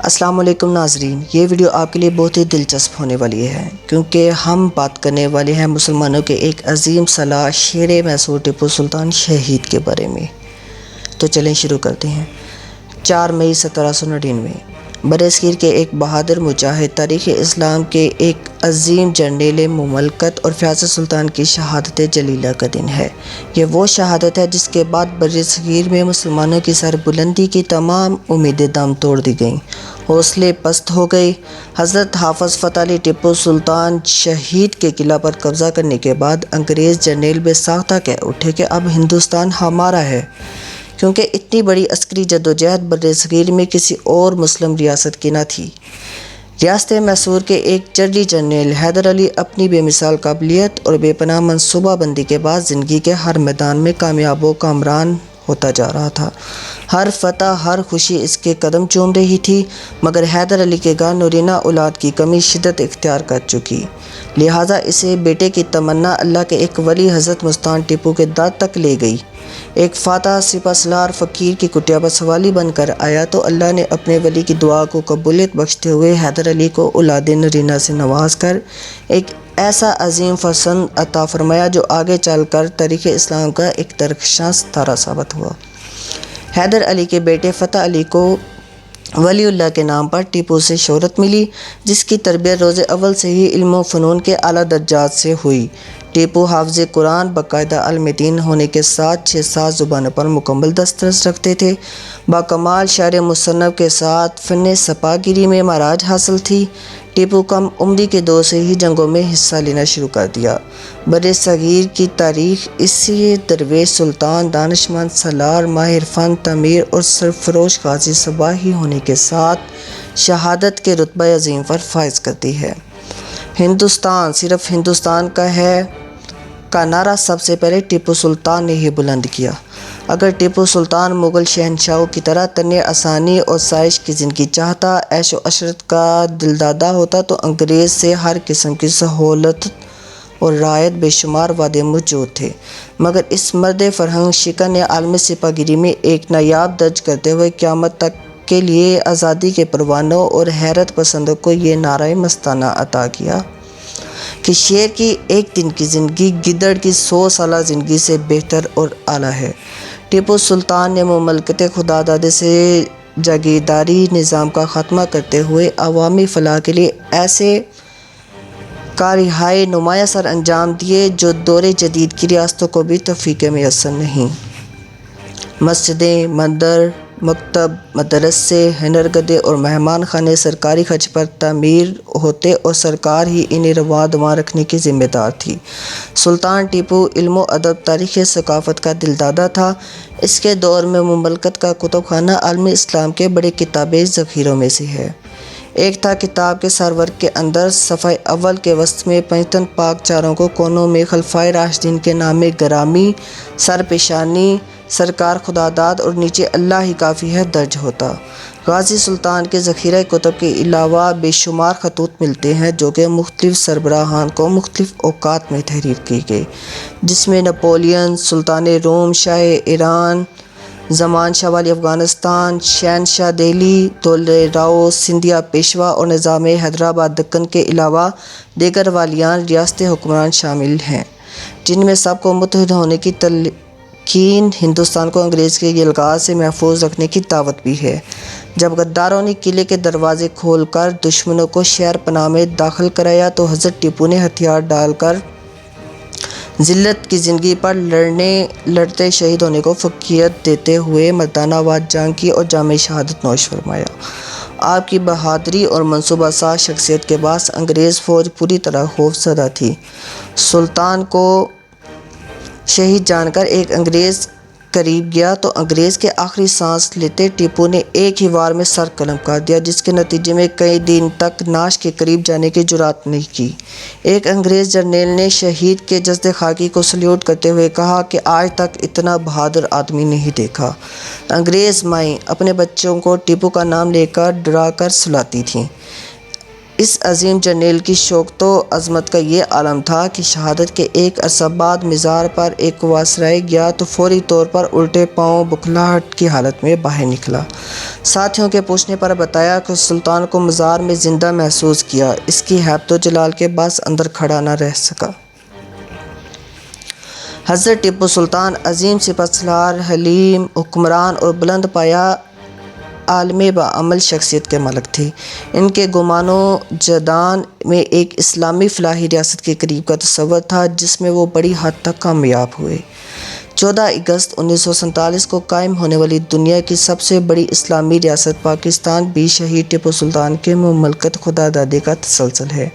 السلام علیکم ناظرین، یہ ویڈیو آپ کے لیے بہت ہی دلچسپ ہونے والی ہے کیونکہ ہم بات کرنے والے ہیں مسلمانوں کے ایک عظیم سالار شیر میسور ٹیپو سلطان شہید کے بارے میں۔ تو چلیں شروع کرتے ہیں۔ 4 مئی 1799 برصغیر کے ایک بہادر مجاہد، تاریخ اسلام کے ایک عظیم جرنیل مملکت اور فیاض سلطان کی شہادت جلیلہ کا دن ہے۔ یہ وہ شہادت ہے جس کے بعد برصغیر میں مسلمانوں کی سربلندی کی تمام امیدیں دم توڑ دی گئیں، حوصلے پست ہو گئے۔ حضرت حافظ فتح علی ٹیپو سلطان شہید کے قلعہ پر قبضہ کرنے کے بعد انگریز جرنیل بے ساختہ کہہ اٹھے کہ اب ہندوستان ہمارا ہے، کیونکہ اتنی بڑی عسکری جدوجہد برصغیر میں کسی اور مسلم ریاست کی نہ تھی۔ ریاست میسور کے ایک جرری جرنیل حیدر علی اپنی بے مثال قابلیت اور بے پناہ منصوبہ بندی کے بعد زندگی کے ہر میدان میں کامیاب و کامران ہوتا جا رہا تھا۔ ہر فتح، ہر خوشی اس کے قدم چوم رہی تھی، مگر حیدر علی کے گھر نورینہ اولاد کی کمی شدت اختیار کر چکی، لہٰذا اسے بیٹے کی تمنا اللہ کے ایک ولی حضرت مستان ٹیپو کے در تک لے گئی۔ ایک فاتح سپہ سالار فقیر کی کٹیا پر سوالی بن کر آیا تو اللہ نے اپنے ولی کی دعا کو قبولیت بخشتے ہوئے حیدر علی کو اولاد نرینہ سے نواز کر ایک ایسا عظیم فرزند عطا فرمایا جو آگے چل کر تاریخ اسلام کا ایک درخشاں ستارہ ثابت ہوا۔ حیدر علی کے بیٹے فتح علی کو ولی اللہ کے نام پر ٹیپو سے شہرت ملی، جس کی تربیت روز اول سے ہی علم و فنون کے اعلیٰ درجات سے ہوئی۔ ٹیپو حافظ قرآن، باقاعدہ علم دین ہونے کے ساتھ 6-7 زبانوں پر مکمل دسترس رکھتے تھے۔ باکمال شاعر مصنف کے ساتھ فن سپاہ گیری میں مہارت حاصل تھی۔ ٹیپو کم عمری کے دور سے ہی جنگوں میں حصہ لینا شروع کر دیا۔ برصغیر کی تاریخ اسی درویش سلطان، دانشمند سالار، ماہر فن تعمیر اور سرفروش غازی سپاہی ہونے کے ساتھ شہادت کے رتبہ عظیم پر فائز کرتی ہے۔ ہندوستان صرف ہندوستان کا ہے کا نعرہ سب سے پہلے ٹیپو سلطان نے ہی بلند کیا۔ اگر ٹیپو سلطان مغل شہنشاہوں کی طرح تنع آسانی اور عائش کی زندگی چاہتا، عیش و عشرت کا دلدادہ ہوتا تو انگریز سے ہر قسم کی سہولت اور رعایت بے شمار وعدے موجود تھے، مگر اس مرد فرہنگ شکن نے عالمی سپاہ گیری میں ایک نایاب درج کرتے ہوئے قیامت تک کے لیے آزادی کے پروانوں اور حیرت پسندوں کو یہ نعرہ مستانہ عطا کیا کہ شیر کی ایک دن کی زندگی گدڑ کی 100 سالہ زندگی سے بہتر اور اعلیٰ ہے۔ ٹیپو سلطان نے مملکت خدادادی سے جاگیرداری نظام کا خاتمہ کرتے ہوئے عوامی فلاح کے لیے ایسے کارہائے نمایاں سر انجام دیے جو دور جدید کی ریاستوں کو بھی توفیق میسر نہیں۔ مسجدیں، مندر، مکتب، مدرسے، ہنرگدے اور مہمان خانے سرکاری خرچ پر تعمیر ہوتے اور سرکار ہی انہیں رواں دواں رکھنے کی ذمہ دار تھی۔ سلطان ٹیپو علم و ادب، تاریخ ثقافت کا دلدادہ تھا۔ اس کے دور میں مملکت کا کتب خانہ عالم اسلام کے بڑے کتابی ذخیروں میں سے ہے۔ ایک تھا کتاب کے سرورق کے اندر صفحہ اول کے وسط میں پنجتن پاک چاروں کو کونوں میں خلفائے راشدین کے نام گرامی، سر پیشانی سرکار خداداد اور نیچے اللہ ہی کافی ہے درج ہوتا۔ غازی سلطان کے ذخیرہ کتب کے علاوہ بے شمار خطوط ملتے ہیں جو کہ مختلف سربراہان کو مختلف اوقات میں تحریر کی گئی، جس میں نپولین، سلطان روم، شاہ ایران، زمان شاہ والی افغانستان، شہنشاہ دہلی، دولت راؤ سندھیا پیشوا اور نظام حیدرآباد دکن کے علاوہ دیگر والیان ریاست حکمران شامل ہیں، جن میں سب کو متحد ہونے کی تلقین ہندوستان کو انگریز کے یلغار سے محفوظ رکھنے کی دعوت بھی ہے۔ جب غداروں نے قلعے کے دروازے کھول کر دشمنوں کو شہر پناہ میں داخل کرایا تو حضرت ٹیپو نے ہتھیار ڈال کر ذلت کی زندگی پر لڑتے شہید ہونے کو فوقیت دیتے ہوئے مردانہ وار جنگ کی اور جام شہادت نوش فرمایا۔ آپ کی بہادری اور منصوبہ ساز شخصیت کے باعث انگریز فوج پوری طرح خوف زدہ تھی۔ سلطان کو شہید جان کر ایک انگریز قریب گیا تو انگریز کے آخری سانس لیتے ٹیپو نے ایک ہی وار میں سر قلم کر دیا، جس کے نتیجے میں کئی دن تک نعش کے قریب جانے کی جرات نہیں کی۔ ایک انگریز جرنیل نے شہید کے جسد خاکی کو سلیوٹ کرتے ہوئے کہا کہ آج تک اتنا بہادر آدمی نہیں دیکھا۔ انگریز مائیں اپنے بچوں کو ٹیپو کا نام لے کر ڈرا کر سلاتی تھیں۔ اس عظیم جرنیل کی شوکت و عظمت کا یہ عالم تھا کہ شہادت کے ایک عرصہ بعد مزار پر ایک واسرائے گیا تو فوری طور پر الٹے پاؤں بکھلاہٹ کی حالت میں باہر نکلا۔ ساتھیوں کے پوچھنے پر بتایا کہ سلطان کو مزار میں زندہ محسوس کیا، اس کی ہیبت و جلال کے باعث اندر کھڑا نہ رہ سکا۔ حضرت ٹیپو سلطان عظیم سپہ سالار، حلیم حکمران اور بلند پایہ عالم باعمل شخصیت کے مالک تھے۔ ان کے گمان و جدان میں ایک اسلامی فلاحی ریاست کے قریب کا تصور تھا جس میں وہ بڑی حد تک کامیاب ہوئے۔ 14 اگست 1947 کو قائم ہونے والی دنیا کی سب سے بڑی اسلامی ریاست پاکستان بھی شہید ٹیپو سلطان کے مملکت خدا دادی کا تسلسل ہے۔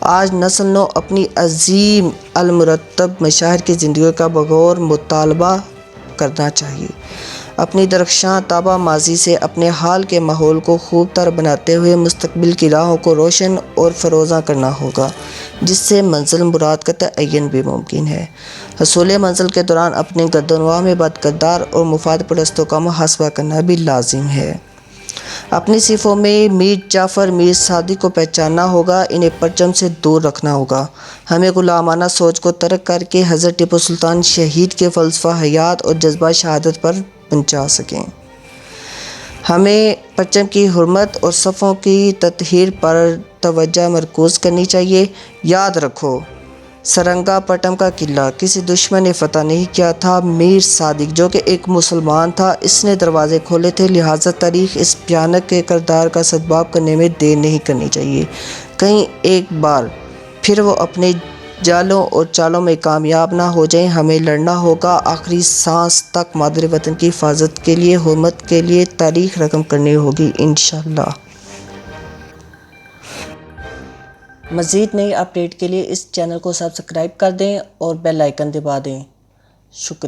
آج نسل نو اپنی عظیم المرتب مشاہیر کی زندگیوں کا بغور مطالعہ کرنا چاہیے۔ اپنی درخشاں تابہ ماضی سے اپنے حال کے ماحول کو خوب تر بناتے ہوئے مستقبل کی راہوں کو روشن اور فروزاں کرنا ہوگا، جس سے منزل مراد کا تعین بھی ممکن ہے۔ حصول منزل کے دوران اپنے گردنواہ میں بد کردار اور مفاد پرستوں کا محاسبہ کرنا بھی لازم ہے۔ اپنی صفوں میں میر جعفر، میر صادق کو پہچاننا ہوگا، انہیں پرچم سے دور رکھنا ہوگا۔ ہمیں غلامانہ سوچ کو ترک کر کے حضرت ٹیپو سلطان شہید کے فلسفہ حیات اور جذبہ شہادت پر پہنچا سکیں۔ ہمیں پرچم کی حرمت اور صفوں کی تطہیر پر توجہ مرکوز کرنی چاہیے۔ یاد رکھو، سرنگا پٹم کا قلعہ کسی دشمن نے فتح نہیں کیا تھا، میر صادق جو کہ ایک مسلمان تھا، اس نے دروازے کھولے تھے، لہٰذا تاریخ اس بھیانک کے کردار کا سدباب کرنے میں دیر نہیں کرنی چاہیے۔ کہیں ایک بار پھر وہ اپنے جالوں اور چالوں میں کامیاب نہ ہو جائیں۔ ہمیں لڑنا ہوگا، آخری سانس تک مادر وطن کی حفاظت کے لیے، حرمت کے لیے تاریخ رقم کرنی ہوگی انشاءاللہ۔ مزید نئی اپڈیٹ کے لیے اس چینل کو سبسکرائب کر دیں اور بیل آئیکن دبا دیں۔ شکریہ۔